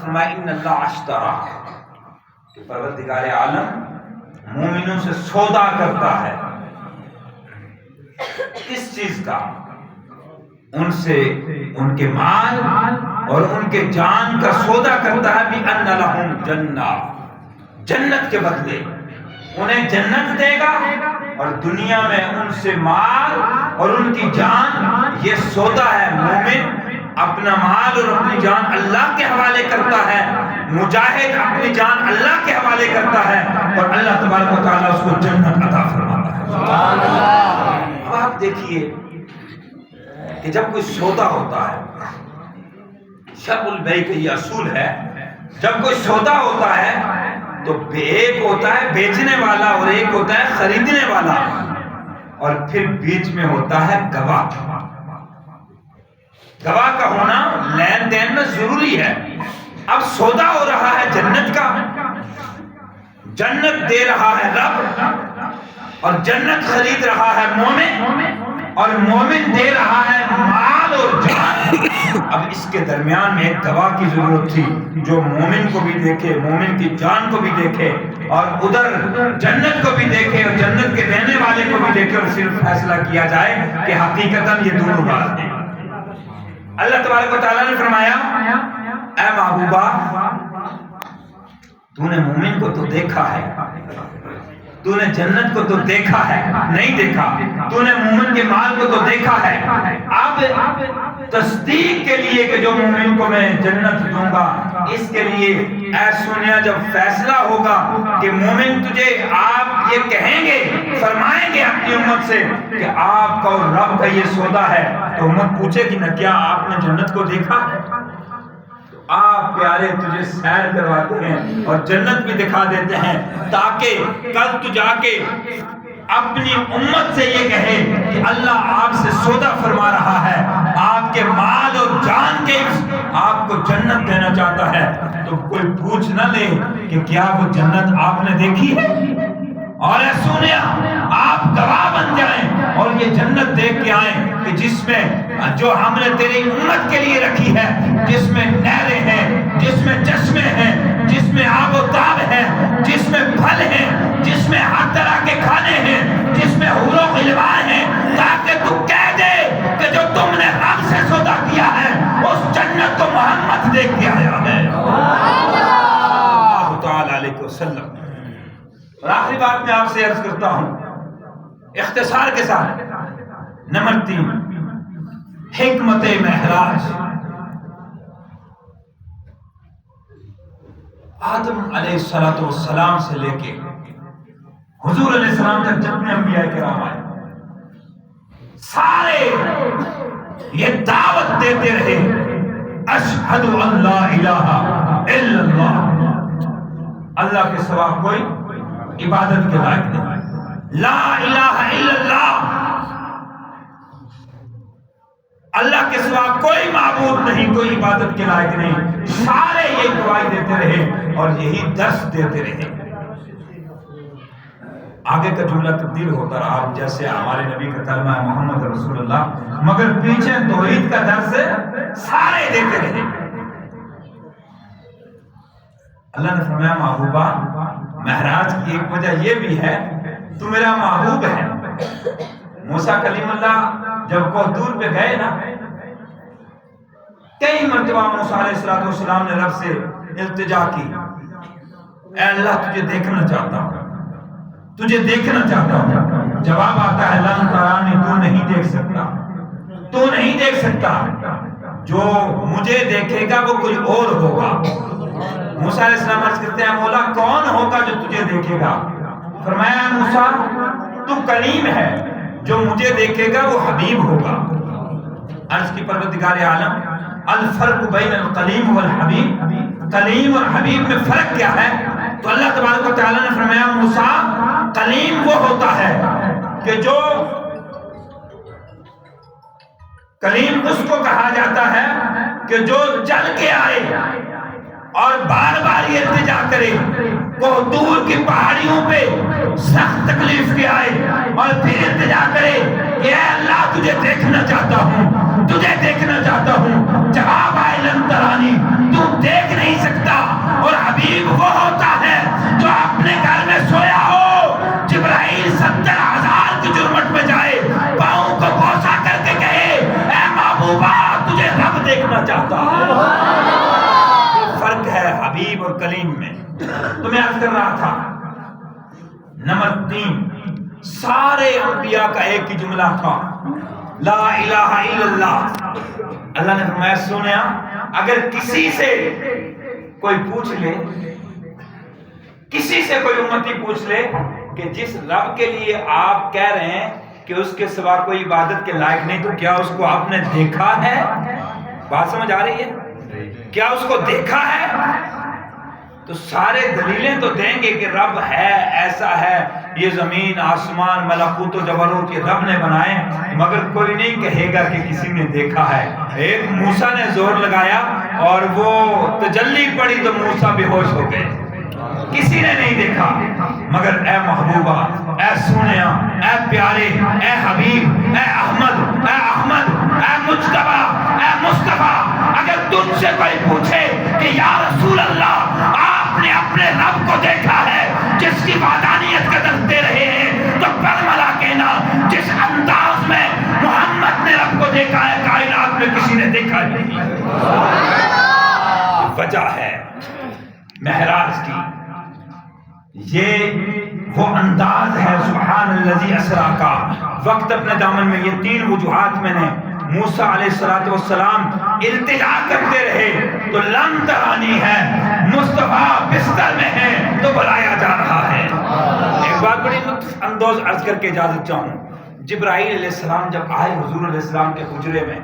فرمایا ان اللہ اشترا کہ پروردگار عالم مومنوں سے سودا کرتا ہے. کس چیز کا؟ ان سے ان کے مال اور ان کے جان کا سودا کرتا ہے. بِأَنَّ لَهُمْ جَنَّةً جنت کے بدلے انہیں جنت دے گا اور دنیا میں ان سے مال اور ان کی جان. یہ سودا ہے. مومن اپنا مال اور اپنی جان اللہ کے حوالے کرتا ہے. مجاہد اپنی جان اللہ کے حوالے کرتا ہے اور اللہ تبارک و تعالیٰ اس کو جنت عطا فرماتا ہے. سبحان اللہ. اب آپ دیکھیے کہ جب کوئی سودا ہوتا ہے، شرع البیع کا یہ اصول ہے، جب کوئی سودا ہوتا ہے تو ایک ہوتا ہے بیچنے والا اور ایک ہوتا ہے خریدنے والا، اور پھر بیچ میں ہوتا ہے گواہ. گواہ کا ہونا لین دین میں ضروری ہے. اب سودا ہو رہا ہے جنت کا، جنت دے رہا ہے رب اور جنت خرید رہا ہے مومن، اور مومن دے رہا ہے مال اور جان. اب اس کے درمیان میں ایک گواہ کی ضرورت تھی جو مومن کو بھی دیکھے، مومن کی جان کو بھی دیکھے، اور ادھر جنت کو بھی دیکھے اور جنت کے دینے والے کو بھی دیکھے، اور صرف فیصلہ کیا جائے کہ حقیقتاً یہ دونوں بات ہیں. اللہ تبارک و تعالیٰ نے فرمایا اے محبوبہ تو نے مومن کو تو دیکھا ہے، تو نے جنت کو تو دیکھا ہے، نہیں دیکھا. تو نے مومن کے مال کو تو دیکھا ہے. اب تصدیق کے لیے کہ جو مومن کو میں جنت دوں گا، اس کے لیے اے سنیا جب فیصلہ ہوگا کہ مومن تجھے آپ یہ کہیں گے، فرمائیں گے اپنی امت سے کہ آپ کا اور رب کا یہ سودا ہے، تو امت پوچھے گی نہ کیا آپ نے جنت کو دیکھا ہے؟ آپ پیارے تجھے سیر کرواتے ہیں اور جنت بھی دکھا دیتے ہیں تاکہ کل تو جا کے اپنی امت سے یہ کہے کہ اللہ آپ سے سودا فرما رہا ہے، آپ کے مال اور جان کے آپ کو جنت دینا چاہتا ہے. تو کوئی پوچھ نہ لے کہ کیا وہ جنت آپ نے دیکھی ہے، اور اے سنیا آپ گواہ بن جائیں اور یہ جنت دیکھ کے آئیں کہ جس میں جو ہم نے تیری امت کے لیے رکھی ہے، جس میں نہریں ہیں، جس میں چشمے ہیں، جس میں آب و تاب ہے، جس میں پھل ہیں، جس میں ہر طرح کے کھانے ہیں، جس میں حور و غلمان ہیں، تاکہ تو کہہ دے کہ جو تم نے رب سے سودا کیا ہے اس جنت کو محمد دیکھ کے آیا ہے اللہ تعالیٰ علیہ وسلم. اور آخری بات میں آپ سے عرض کرتا ہوں اختصار کے ساتھ. نمبر 3 حکمت معراج. آدم علیہ السلام سے لے کے حضور علیہ السلام تک جتنے انبیاء کرام آئے، سارے یہ دعوت دیتے رہے اشہد ان لا الہ الا اللہ، اللہ کے سوا کوئی عبادت کے لائق نہیں. لا الہ الا اللہ، اللہ کے سوا کوئی معبود نہیں، کوئی عبادت کے لائق نہیں. سارے یہ گواہی دیتے رہے اور یہی درس دیتے رہے. آگے کا جملہ تبدیل ہوتا رہا جیسے ہمارے نبی کا کلمہ ہے محمد رسول اللہ، مگر پیچھے توحید کا درس سارے دیتے رہے. اللہ نے فرمایا محبوبہ معراج کی ایک وجہ یہ بھی ہے تو میرا محبوب ہے. موسیٰ کلیم اللہ جب کوہ طور پہ گئے نا، کئی مرتبہ موسیٰ علیہ السلام نے رب سے التجا کی، اے اللہ تجھے دیکھنا چاہتا ہوں، تجھے دیکھنا چاہتا ہوں. جواب آتا ہے لن ترانی، تو نہیں دیکھ سکتا، تو نہیں دیکھ سکتا، جو مجھے دیکھے گا وہ کوئی اور ہوگا. موسیٰ علیہ السلام عرض کرتے ہیں مولا کون ہوگا جو تجھے دیکھے گا؟ فرمایا موسیٰ تو کلیم ہے، جو مجھے دیکھے گا وہ حبیب ہوگا. عرض کی پروردگار عالم الفرق بین القلیم والحبیب، کلیم اور حبیب میں فرق کیا ہے؟ تو اللہ تبارک و تعالیٰ نے فرمایا موسیٰ کلیم وہ ہوتا ہے کہ جو کلیم اس کو کہا جاتا ہے کہ جو چل کے آئے اور بار بار یہ التجا کرے، کوہ طور کی پہاڑیوں پہ سخت تکلیف کے آئے اور پھر التجا کرے کہ اے اللہ تجھے دیکھنا چاہتا ہوں، تجھے دیکھنا چاہتا ہوں. جواب آئے لن ترانی، تو دیکھ نہیں سکتا حبیب اور کلیم میں. تو میں عرض کر رہا تھا نمبر 3 سارے انبیاء کا ایک ہی جملہ تھا لا الہ الا اللہ. اللہ نے فرمایا سنیا اگر کسی سے کوئی پوچھ لے، کسی سے کوئی امتی پوچھ لے کہ جس رب کے لیے آپ کہہ رہے ہیں کہ اس کے سوا کوئی عبادت کے لائق نہیں، تو کیا اس کو آپ نے دیکھا ہے؟ بات سمجھ آ رہی ہے؟ کیا اس کو دیکھا ہے؟ تو سارے دلیلیں تو دیں گے کہ رب ہے، ایسا ہے، یہ زمین آسمان ملکوت و جبروت یہ رب نے بنائے، مگر کوئی نہیں کہے گا کہ کسی نے دیکھا ہے. ایک موسیٰ نے زور لگایا اور وہ تجلی پڑی تو موسیٰ بے ہوش ہو گئے، کسی نے نہیں دیکھا. مگر اے محبوبہ، اے سونیا، اے پیارے، اے حبیب، اے احمد، اے مجتبی، اے مصطفیٰ، اگر تم سے کوئی پوچھے کہ یا رسول اللہ آپ نے اپنے رب کو دیکھا ہے جس کی وحدانیت کا درس دے رہے ہیں، تو برملا کہنا جس انداز میں محمد نے رب کو دیکھا ہے کائنات میں کسی نے دیکھا نہیں. وجہ ہے معراج کی، یہ وہ انداز ہے سبحان الذی اسریٰ کا. وقت اپنے دامن میں یہ 3 وجوہات میں نے موسیٰ علیہ السلام التجا کرتے رہے تو لن ترانی ہے، مصطفیٰ بستر میں ہے تو بلایا جا رہا ہے. ایک بات بڑی لطف اندوز عرض کر کے اجازت چاہوں. جبرائیل علیہ السلام جب آئے حضور علیہ السلام کے حجرے میں